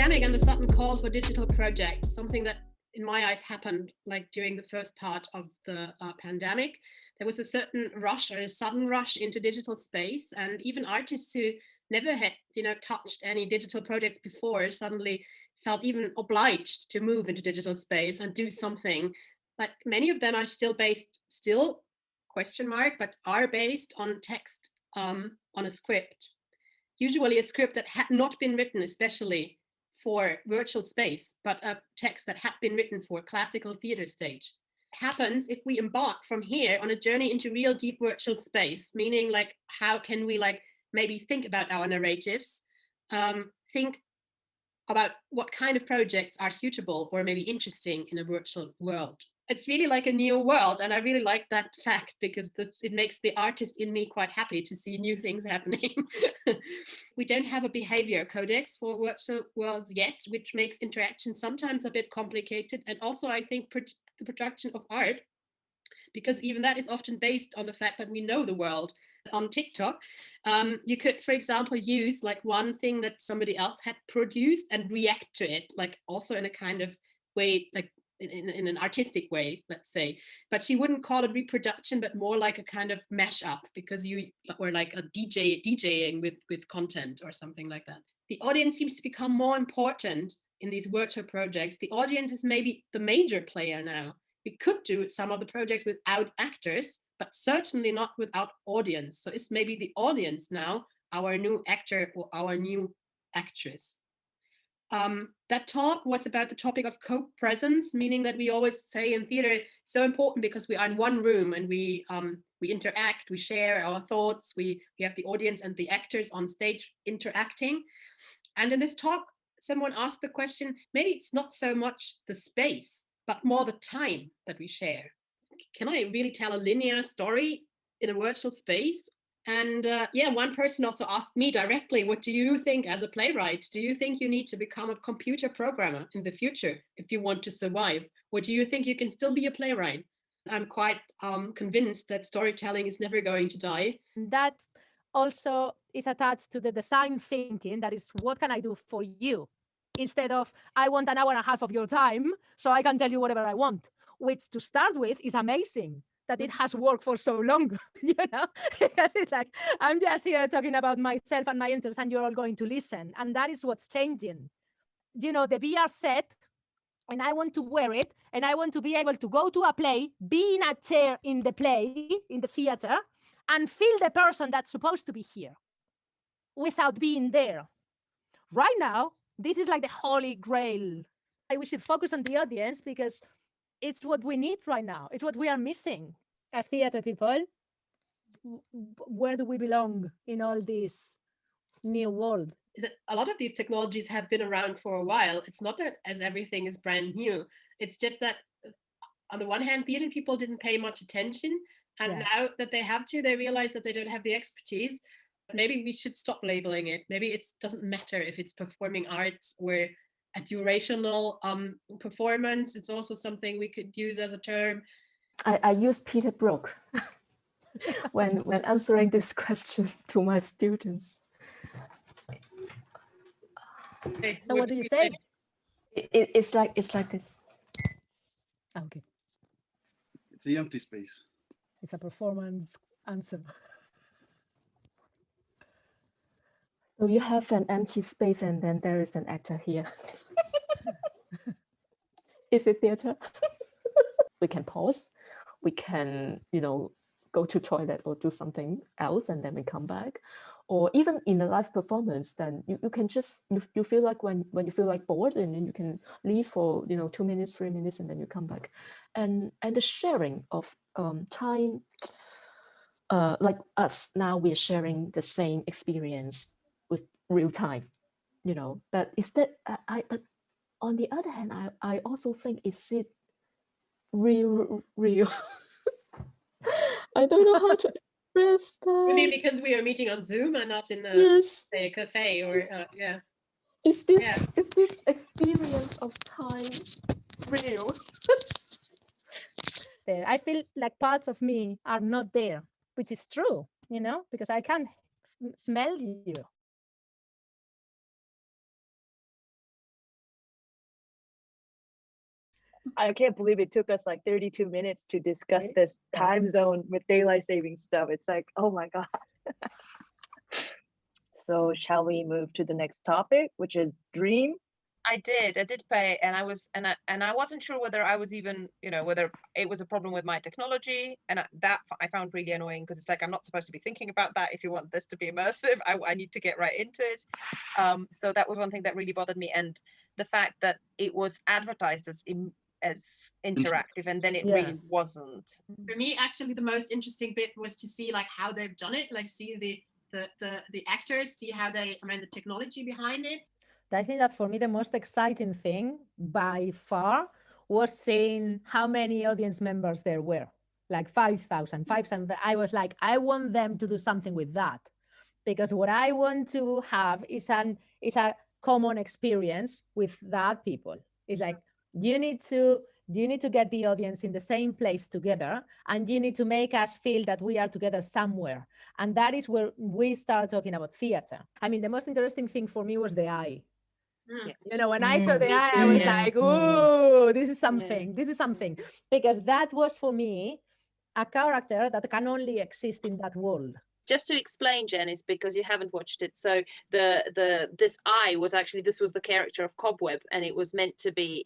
pandemic and the sudden call for digital projects, something that in my eyes happened like during the first part of the pandemic. There was a certain rush or a sudden rush into digital space, and even artists who never had touched any digital projects before suddenly felt even obliged to move into digital space and do something. But many of them are still based, still question mark, but are based on text, on a script, usually a script that had not been written especially for virtual space, but a text that had been written for classical theater stage. Happens if we embark from here on a journey into real deep virtual space, meaning like how can we like maybe think about our narratives, think about what kind of projects are suitable or maybe interesting in a virtual world. It's really like a new world, and I really like that fact because it makes the artist in me quite happy to see new things happening. We don't have a behavior codex for virtual worlds yet, which makes interaction sometimes a bit complicated. And also I think the production of art, because even that is often based on the fact that we know the world. On TikTok, you could, for example, use like one thing that somebody else had produced and react to it, like also in a kind of way, like in an artistic way, let's say. But she wouldn't call it reproduction, but more like a kind of mashup, because you were like a DJing with content or something like that. The audience seems to become more important in these virtual projects. The audience is maybe the major player now. We could do some of the projects without actors, but certainly not without audience. So it's maybe the audience now, our new actor or our new actress. That talk was about the topic of co-presence, meaning that we always say in theater, it's so important because we are in one room and we interact, we share our thoughts, we have the audience and the actors on stage interacting. And in this talk, someone asked the question, maybe it's not so much the space, but more the time that we share. Can I really tell a linear story in a virtual space? And one person also asked me directly, what do you think as a playwright? Do you think you need to become a computer programmer in the future if you want to survive? Or do you think you can still be a playwright? I'm quite convinced that storytelling is never going to die. That also is attached to the design thinking. That is, what can I do for you? Instead of, I want an hour and a half of your time so I can tell you whatever I want, which to start with is amazing that it has worked for so long, because it's like, I'm just here talking about myself and my interests and you're all going to listen. And that is what's changing. The VR set, and I want to wear it, and I want to be able to go to a play, be in a chair in the play, in the theater, and feel the person that's supposed to be here without being there. Right now, this is like the holy grail. We should focus on the audience because it's what we need right now. It's what we are missing as theater people. Where do we belong in all this new world? Is that a lot of these technologies have been around for a while. It's not that as everything is brand new. It's just that on the one hand, theater people didn't pay much attention. And now that they have to, they realize that they don't have the expertise. Maybe we should stop labeling it. Maybe it doesn't matter if it's performing arts or a durational performance. It's also something we could use as a term. I use Peter Brook when answering this question to my students. Okay, so what do you say? It's like this. Okay. It's the empty space. It's a performance answer. So you have an empty space and then there is an actor here. Is it theater? We can pause. We can, go to toilet or do something else and then we come back. Or even in a live performance, then you can just, you feel like when you feel like bored and then you can leave for, 2 minutes, 3 minutes, and then you come back. And the sharing of time, like us, now we're sharing the same experience with real time, but but on the other hand, I also think, is it real? I don't know how to express that. Maybe because we are meeting on Zoom and not in a cafe or Is this experience of time real? I feel like parts of me are not there, which is true, because I can't smell you. I can't believe it took us like 32 minutes to discuss this time zone with daylight saving stuff. It's like, oh my God. So shall we move to the next topic, which is Dream? I did pay, and I wasn't sure whether I was even, whether it was a problem with my technology, and that I found really annoying, because it's like, I'm not supposed to be thinking about that. If you want this to be immersive, I need to get right into it. So that was one thing that really bothered me, and the fact that it was advertised as interactive, and then it really wasn't. For me, actually, the most interesting bit was to see like how they've done it, like see the actors, see how the technology behind it. I think that for me, the most exciting thing by far was seeing how many audience members there were, like 5,000. I was like, I want them to do something with that, because what I want to have is a common experience with that people. It's like, you need to get the audience in the same place together, and you need to make us feel that we are together somewhere. And that is where we start talking about theater. I mean, the most interesting thing for me was the eye. When I saw the eye, I was like, "Ooh, this is something. This is something," because that was for me a character that can only exist in that world. Just to explain, Jen, is because you haven't watched it. So this eye was actually, this was the character of Cobweb, and it was meant to be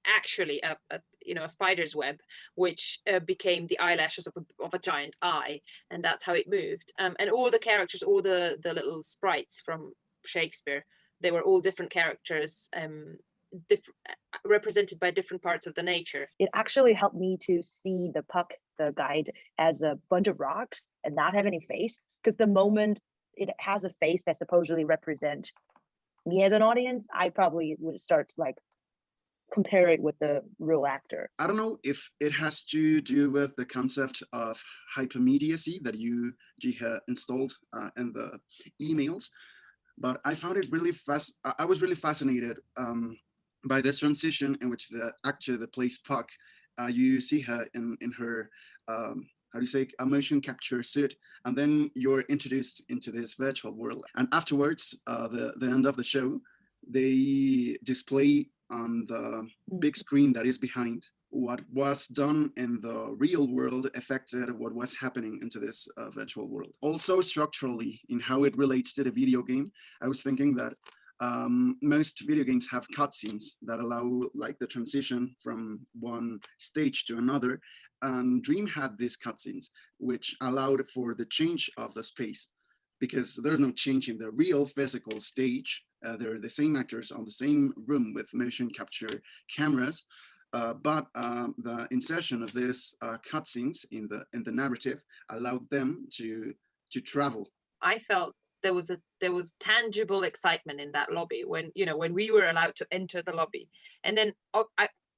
actually a spider's web, which became the eyelashes of a giant eye, and that's how it moved. And all the characters, all the little sprites from Shakespeare, they were all different characters, represented by different parts of the nature. It actually helped me to see the puck, the guide, as a bunch of rocks and not have any face, because the moment it has a face that supposedly represent me as an audience, I probably would start like compare it with the real actor. I don't know if it has to do with the concept of hypermediacy that you, Jihe, installed in the emails, but I found it really I was really fascinated by this transition in which the actor that plays Puck, you see her in her, how do you say, a motion capture suit, and then you're introduced into this virtual world. And afterwards, the end of the show, they display on the big screen that is behind what was done in the real world affected what was happening into this virtual world. Also structurally, in how it relates to the video game, I was thinking that most video games have cutscenes that allow like the transition from one stage to another, and Dream had these cutscenes which allowed for the change of the space, because there's no change in the real physical stage. They're the same actors on the same room with motion capture cameras, but the insertion of these cutscenes in the narrative allowed them to travel. I felt there was tangible excitement in that lobby when we were allowed to enter the lobby, and then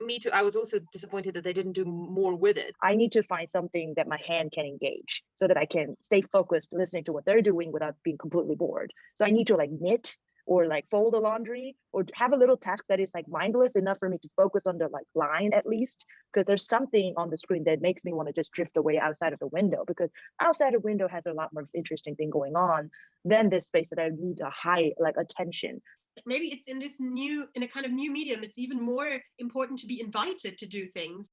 me too. I was also disappointed that they didn't do more with it. I need to find something that my hand can engage so that I can stay focused listening to what they're doing without being completely bored. So I need to like knit or like fold the laundry or have a little task that is like mindless enough for me to focus on the like line at least, because there's something on the screen that makes me want to just drift away outside of the window, because outside of the window has a lot more interesting thing going on than this space that I need a high like attention. Maybe it's in a kind of new medium, it's even more important to be invited to do things.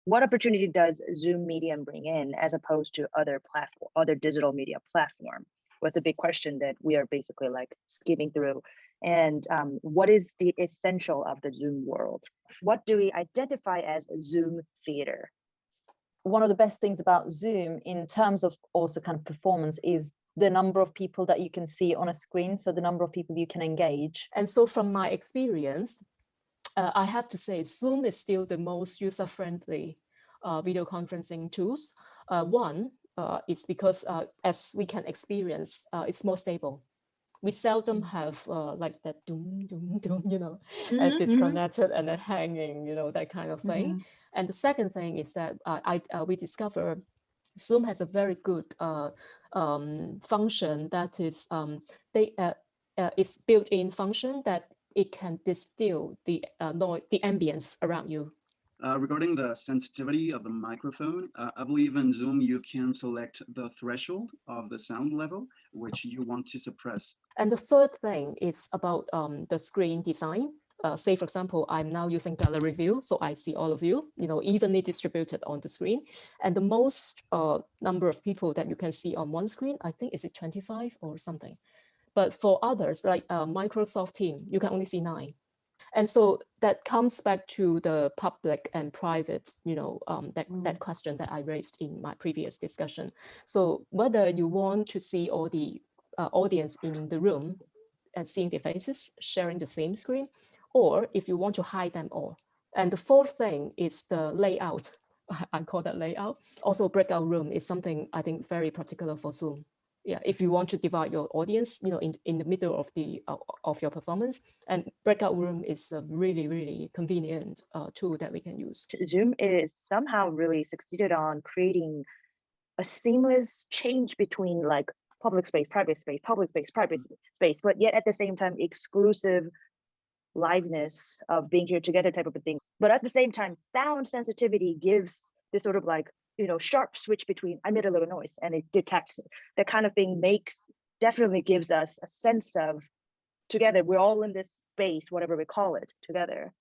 What opportunity does Zoom medium bring in as opposed to other digital media platform? Was the big question that we are basically like skimming through. And what is the essential of the Zoom world? What do we identify as Zoom theater? One of the best things about Zoom in terms of also kind of performance is the number of people that you can see on a screen. So the number of people you can engage. And so from my experience, I have to say Zoom is still the most user-friendly video conferencing tools. One, it's because as we can experience, it's more stable. We seldom have like that doom, disconnected and then hanging, that kind of thing. And the second thing is that we discover Zoom has a very good function that is it's built-in function that it can distill the noise, the ambience around you. Regarding the sensitivity of the microphone, I believe in Zoom you can select the threshold of the sound level which you want to suppress. And the third thing is about the screen design. Say, for example, I'm now using gallery view, so I see all of you, evenly distributed on the screen. And the most number of people that you can see on one screen, I think, is it 25 or something? But for others, like Microsoft Teams, you can only see 9. And so that comes back to the public and private, that question that I raised in my previous discussion. So whether you want to see all the audience in the room and seeing their faces, sharing the same screen, or if you want to hide them all. And the fourth thing is the layout. I call that layout. Also, breakout room is something I think very particular for Zoom. Yeah, if you want to divide your audience, in the middle of your performance, and breakout room is a really, really convenient tool that we can use. Zoom is somehow really succeeded on creating a seamless change between like public space, private space, public space, private space, but yet at the same time, exclusive liveness of being here together type of a thing. But at the same time, sound sensitivity gives this sort of like, sharp switch between I made a little noise and it detects it. That kind of thing definitely gives us a sense of together, we're all in this space, whatever we call it, together.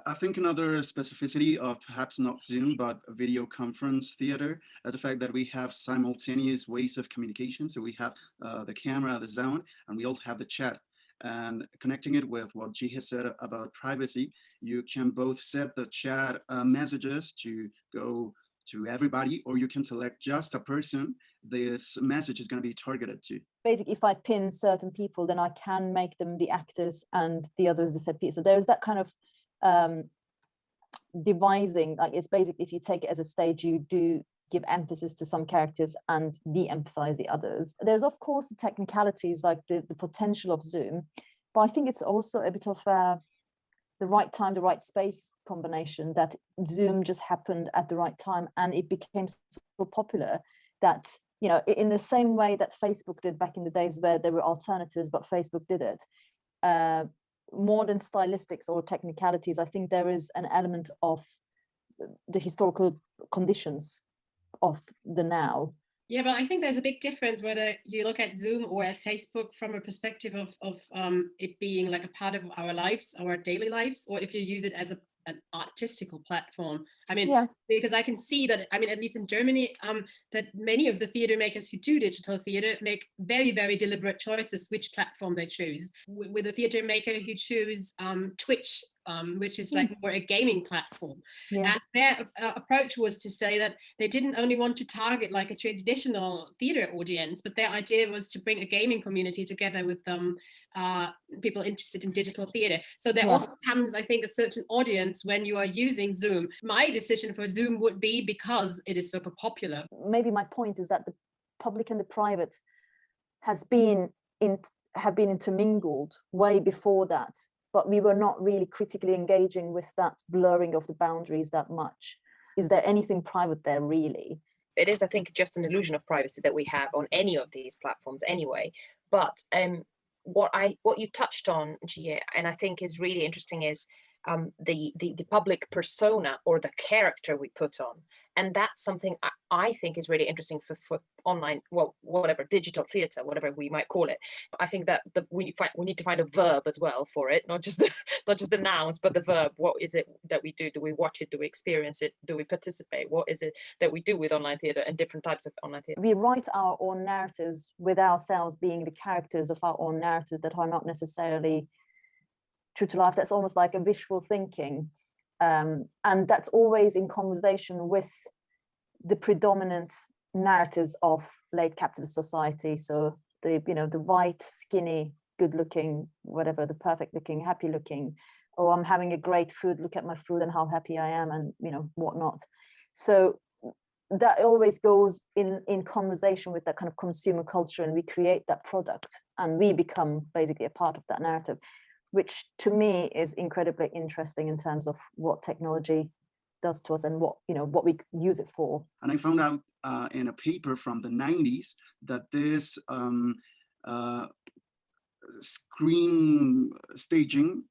I think another specificity of perhaps not Zoom, but a video conference theater is the fact that we have simultaneous ways of communication. So we have the camera, the sound, and we also have the chat. And connecting it with what Ji has said about privacy, you can both set the chat messages to go to everybody, or you can select just a person this message is going to be targeted to. Basically, if I pin certain people, then I can make them the actors and the others disappear. So there is that kind of devising, like it's basically, if you take it as a stage, you do give emphasis to some characters and de-emphasize the others. There's of course the technicalities, like the potential of Zoom, but I think it's also a bit of the right time, the right space combination, that Zoom just happened at the right time and it became so popular that, in the same way that Facebook did back in the days where there were alternatives, but Facebook did it. More than stylistics or technicalities, I think there is an element of the historical conditions of the now. Yeah, but I think there's a big difference whether you look at Zoom or at Facebook from a perspective of it being like a part of our lives, our daily lives, or if you use it as an artistical platform. I mean, yeah. Because I can see that, I mean, at least in Germany, that many of the theater makers who do digital theater make very, very deliberate choices which platform they choose. With a theater maker who choose Twitch, which is like more a gaming platform. Yeah. And their approach was to say that they didn't only want to target like a traditional theater audience, but their idea was to bring a gaming community together with people interested in digital theater. So there also comes, I think, a certain audience when you are using Zoom. My decision for Zoom would be because it is super popular. Maybe my point is that the public and the private have been intermingled way before that, but we were not really critically engaging with that blurring of the boundaries that much. Is there anything private there really? It is, I think, just an illusion of privacy that we have on any of these platforms anyway. But what you touched on, Gia, and I think is really interesting is the public persona or the character we put on. And that's something I think is really interesting for online, well, whatever, digital theater, whatever we might call it. I think that we need to find a verb as well for it, not just the nouns, but the verb. What is it that we do? Do we watch it? Do we experience it? Do we participate? What is it that we do with online theater and different types of online theater? We write our own narratives with ourselves being the characters of our own narratives that are not necessarily true to life. That's almost like a visual thinking, and that's always in conversation with the predominant narratives of late capitalist society. So the white, skinny, good looking, whatever, the perfect looking, happy looking, oh, I'm having a great food, look at my food and how happy I am, and whatnot. So that always goes in conversation with that kind of consumer culture, and we create that product and we become basically a part of that narrative, which to me is incredibly interesting in terms of what technology does to us and what we use it for. And I found out in a paper from the 90s that this screen staging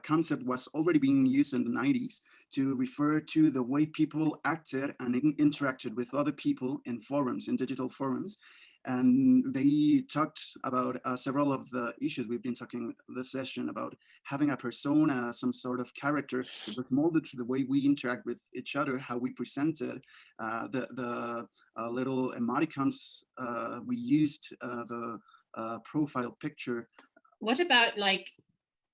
concept was already being used in the 90s to refer to the way people acted and interacted with other people in forums, in digital forums. And they talked about several of the issues we've been talking this session about, having a persona, some sort of character that was molded to the way we interact with each other, how we presented, the little emoticons we used, the profile picture. What about like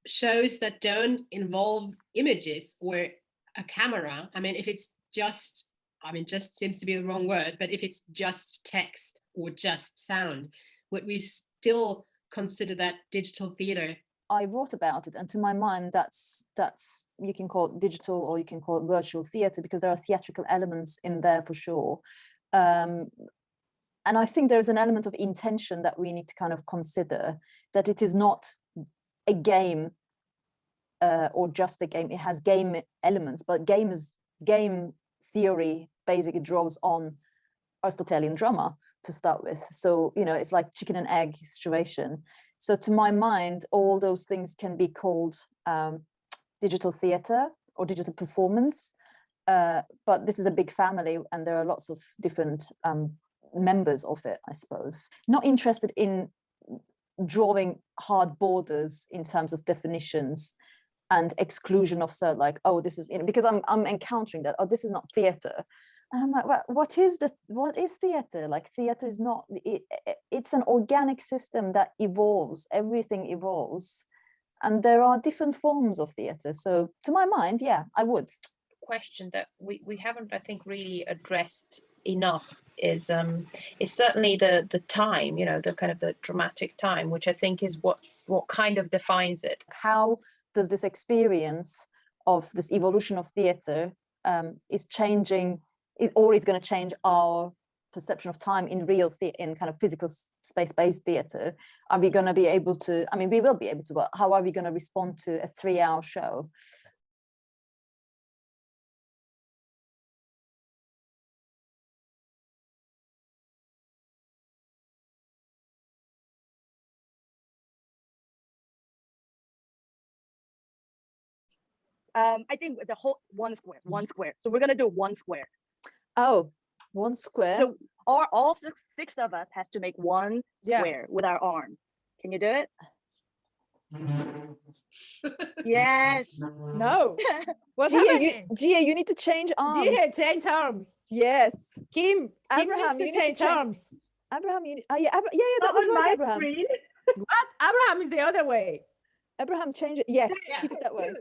shows that don't involve images or a camera? I mean, if it's just, I mean, just seems to be the wrong word, but if it's just text or just sound, would we still consider that digital theater? I wrote about it, and to my mind, that's you can call it digital or you can call it virtual theatre, because there are theatrical elements in there for sure. And I think there's an element of intention that we need to kind of consider, that it is not a game or just a game. It has game elements, but game theory basically draws on Aristotelian drama to start with. So, you know, it's like chicken and egg situation. So to my mind, all those things can be called digital theatre or digital performance. But this is a big family and there are lots of different members of it, I suppose. Not interested in drawing hard borders in terms of definitions and exclusion of certain, like, oh, this is, you know, because I'm encountering that, oh, this is not theatre. And I'm like, well, what is theatre? Like, theatre is not, it's an organic system that evolves, everything evolves. And there are different forms of theatre. So to my mind, yeah, I would. Question that we haven't, I think, really addressed enough is certainly the time, you know, the kind of the dramatic time, which I think is what kind of defines it. How does this experience of this evolution of theatre is changing, is going to change our perception of time in real theatre, in kind of physical space-based theatre? Are we going to be able to, I mean, we will be able to, but how are we going to respond to a 3-hour show? I think the whole one square. So we're gonna do one square. Oh, one square. So all six of us has to make one square with our arm. Can you do it? Yes. No. What's Gia, happening? you need to change arms. Gia, change arms. Yes. Kim Abraham, needs you to need to change arms. Abraham, yeah, that was right, Abraham. What? Abraham is the other way. Abraham, change it. Yes, Yeah. keep it that way.